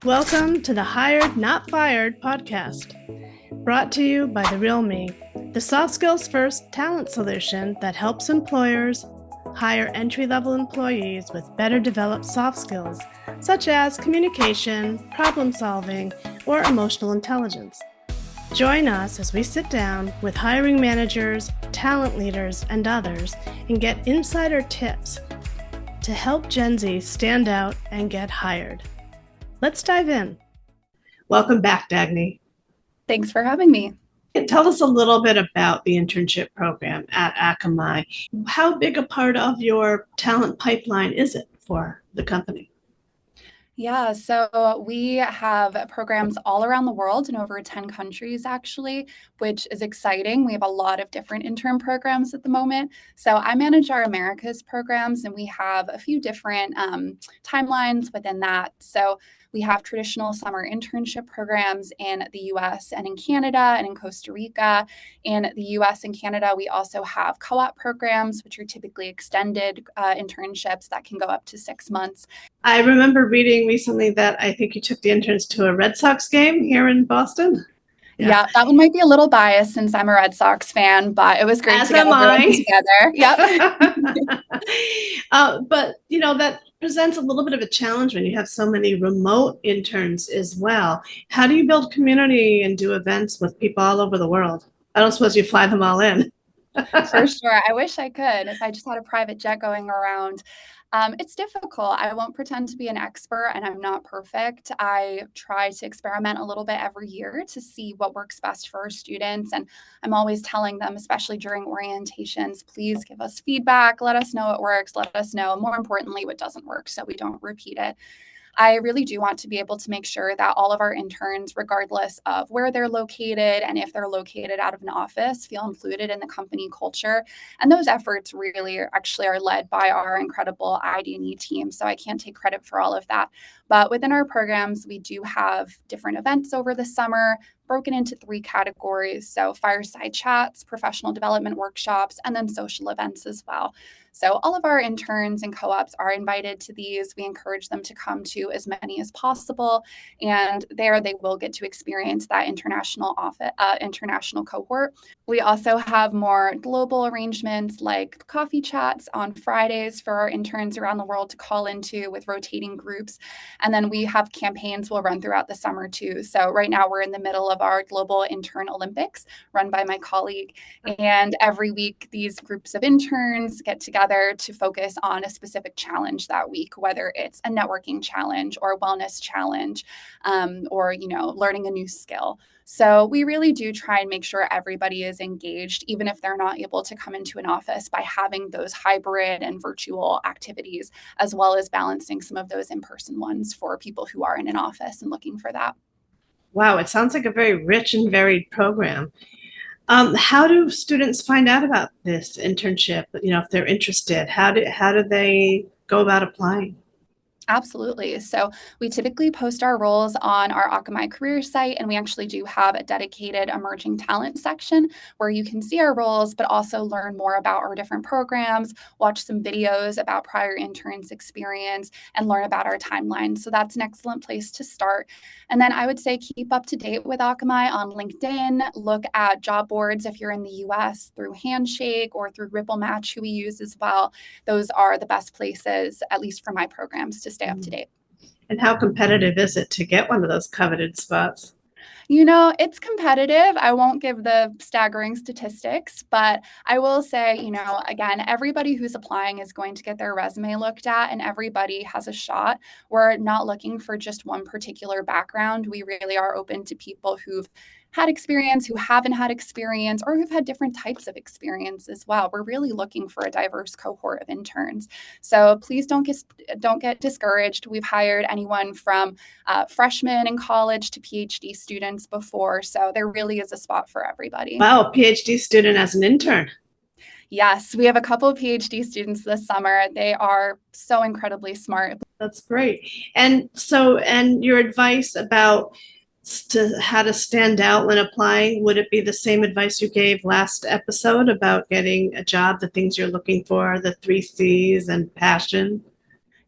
Welcome to the Hired Not Fired podcast, brought to you by The Real Me, the soft skills first talent solution that helps employers hire entry-level employees with better developed soft skills, such as communication, problem solving, or emotional intelligence. Join us as we sit down with hiring managers, talent leaders, and others and get insider tips to help Gen Z stand out and get hired. Let's dive in. Welcome back, Dagny. Thanks for having me. Tell us a little bit about the internship program at Akamai. How big a part of your talent pipeline is it for the company? Yeah, so we have programs all around the world in over 10 countries, actually, which is exciting. We have a lot of different intern programs at the moment. So I manage our Americas programs, and we have a few different timelines within that. So we have traditional summer internship programs in the US and in Canada and in Costa Rica. In the US and Canada, we also have co-op programs, which are typically extended internships that can go up to 6 months. I remember reading recently that I think you took the interns to a Red Sox game here in Boston. Yeah, that one might be a little biased since I'm a Red Sox fan, but it was great to get everyone together. Yep. But, that presents a little bit of a challenge when you have so many remote interns as well. How do you build community and do events with people all over the world? I don't suppose you fly them all in. For sure. I wish I could. If I just had a private jet going around. It's difficult. I won't pretend to be an expert, and I'm not perfect. I try to experiment a little bit every year to see what works best for our students. And I'm always telling them, especially during orientations, please give us feedback. Let us know what works. Let us know, more importantly, what doesn't work so we don't repeat it. I really do want to be able to make sure that all of our interns, regardless of where they're located and if they're located out of an office, feel included in the company culture. And those efforts really are led by our incredible ID&E team. So I can't take credit for all of that. But within our programs, we do have different events over the summer, broken into 3 categories. So fireside chats, professional development workshops, and then social events as well. So all of our interns and co-ops are invited to these. We encourage them to come to as many as possible. And there they will get to experience that international cohort. We also have more global arrangements like coffee chats on Fridays for our interns around the world to call into with rotating groups. And then we have campaigns we'll run throughout the summer too. So right now we're in the middle of our Global Intern Olympics run by my colleague. And every week these groups of interns get together to focus on a specific challenge that week, whether it's a networking challenge or a wellness challenge, or learning a new skill. So we really do try and make sure everybody is engaged, even if they're not able to come into an office, by having those hybrid and virtual activities, as well as balancing some of those in-person ones for people who are in an office and looking for that. Wow, it sounds like a very rich and varied program. How do students find out about this internship? If they're interested, how do they go about applying? Absolutely. So we typically post our roles on our Akamai career site, and we actually do have a dedicated emerging talent section where you can see our roles, but also learn more about our different programs, watch some videos about prior interns' experience, and learn about our timeline. So that's an excellent place to start. And then I would say keep up to date with Akamai on LinkedIn. Look at job boards if you're in the US through Handshake or through Ripple Match, who we use as well. Those are the best places, at least for my programs, to stay up to date. And how competitive is it to get one of those coveted spots? It's competitive. I won't give the staggering statistics, but I will say, again, everybody who's applying is going to get their resume looked at, and everybody has a shot. We're not looking for just one particular background. We really are open to people who've had experience, who haven't had experience, or who've had different types of experience as well. We're really looking for a diverse cohort of interns. So please don't get discouraged. We've hired anyone from freshmen in college to PhD students before. So there really is a spot for everybody. Wow, a PhD student as an intern. Yes, we have a couple of PhD students this summer. They are so incredibly smart. That's great. And your advice about how to stand out when applying, would it be the same advice you gave last episode about getting a job, the things you're looking for, the 3 C's and passion?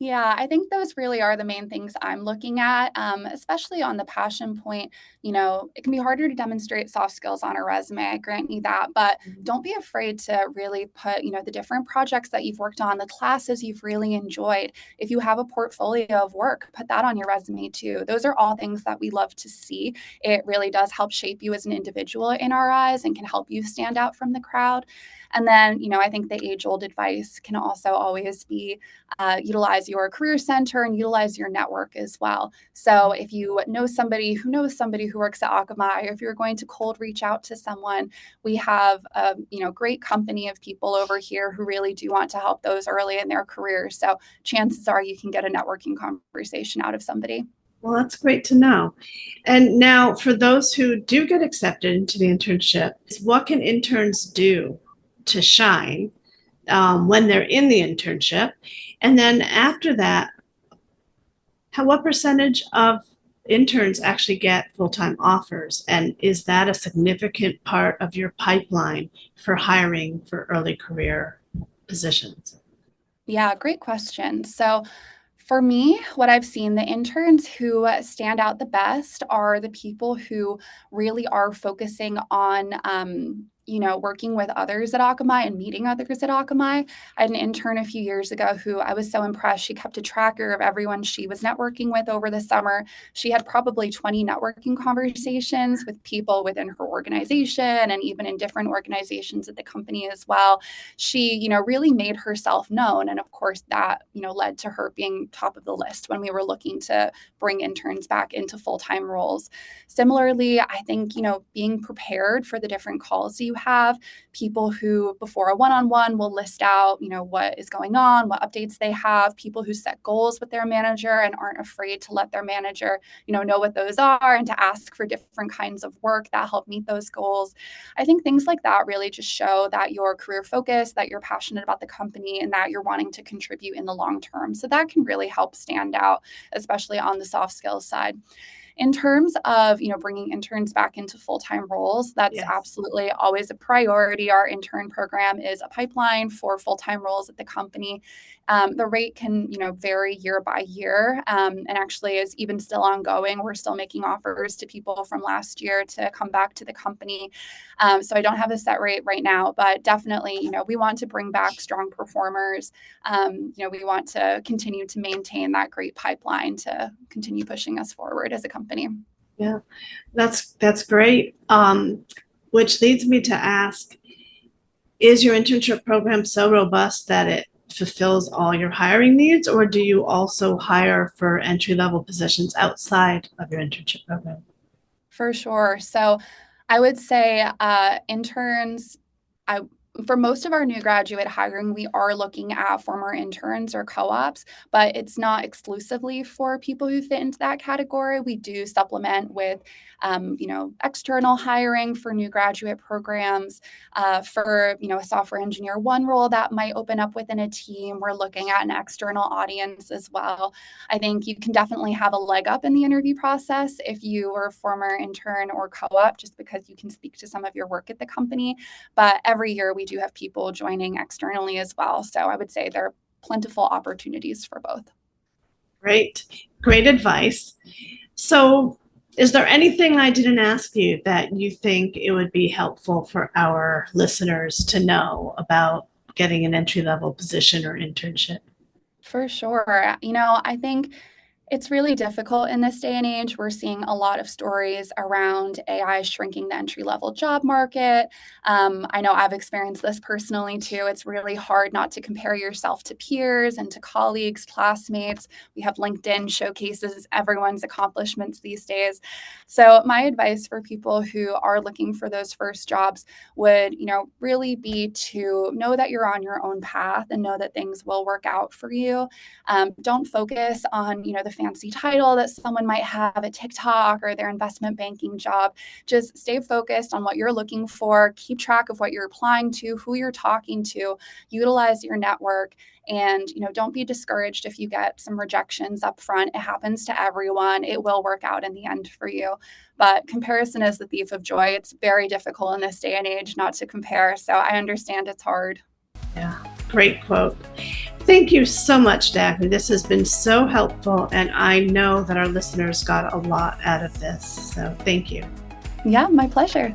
Yeah, I think those really are the main things I'm looking at, especially on the passion point. It can be harder to demonstrate soft skills on a resume, I grant you that, but don't be afraid to really put, the different projects that you've worked on, the classes you've really enjoyed. If you have a portfolio of work, put that on your resume too. Those are all things that we love to see. It really does help shape you as an individual in our eyes and can help you stand out from the crowd. And then, I think the age-old advice can also always be utilize your career center and utilize your network as well. So if you know somebody who knows somebody who works at Akamai, or if you're going to cold reach out to someone, we have a great company of people over here who really do want to help those early in their career. So chances are you can get a networking conversation out of somebody. Well, that's great to know. And now, for those who do get accepted into the internship, what can interns do to shine when they're in the internship? And then after that, what percentage of interns actually get full-time offers? And is that a significant part of your pipeline for hiring for early career positions? Yeah, great question. So for me, what I've seen, the interns who stand out the best are the people who really are focusing on, working with others at Akamai and meeting others at Akamai. I had an intern a few years ago who I was so impressed. She kept a tracker of everyone she was networking with over the summer. She had probably 20 networking conversations with people within her organization and even in different organizations at the company as well. She, really made herself known. And of course, that, led to her being top of the list when we were looking to bring interns back into full-time roles. Similarly, I think, being prepared for the different calls you have, people who before a one-on-one will list out, what is going on, what updates they have, people who set goals with their manager and aren't afraid to let their manager, know what those are and to ask for different kinds of work that help meet those goals. I think things like that really just show that you're career focused, that you're passionate about the company, and that you're wanting to contribute in the long term. So that can really help stand out, especially on the soft skills side. In terms of, bringing interns back into full-time roles, that's Yes. absolutely always a priority. Our intern program is a pipeline for full-time roles at the company. The rate can, vary year by year, and actually is even still ongoing. We're still making offers to people from last year to come back to the company. So I don't have a set rate right now, but definitely, we want to bring back strong performers. We want to continue to maintain that great pipeline to continue pushing us forward as a company. Yeah, that's great. Which leads me to ask, is your internship program so robust that it fulfills all your hiring needs, or do you also hire for entry-level positions outside of your internship program? For sure. So I would say interns, I for most of our new graduate hiring, we are looking at former interns or co-ops, but it's not exclusively for people who fit into that category. We do supplement with, external hiring for new graduate programs. For a software engineer one role that might open up within a team, we're looking at an external audience as well. I think you can definitely have a leg up in the interview process if you were a former intern or co-op, just because you can speak to some of your work at the company. But every year we do have people joining externally as well. So I would say there are plentiful opportunities for both. Great advice. So, is there anything I didn't ask you that you think it would be helpful for our listeners to know about getting an entry-level position or internship? For sure. I think it's really difficult in this day and age. We're seeing a lot of stories around AI shrinking the entry-level job market. I know I've experienced this personally too. It's really hard not to compare yourself to peers and to colleagues, classmates. We have LinkedIn showcases everyone's accomplishments these days. So my advice for people who are looking for those first jobs would, really be to know that you're on your own path and know that things will work out for you. Don't focus on, the fancy title that someone might have at TikTok or their investment banking job. Just stay focused on what you're looking for. Keep track of what you're applying to, who you're talking to, utilize your network. And, don't be discouraged if you get some rejections up front. It happens to everyone. It will work out in the end for you. But comparison is the thief of joy. It's very difficult in this day and age not to compare. So I understand it's hard. Yeah, great quote. Thank you so much, Dagny. This has been so helpful, and I know that our listeners got a lot out of this. So thank you. Yeah, my pleasure.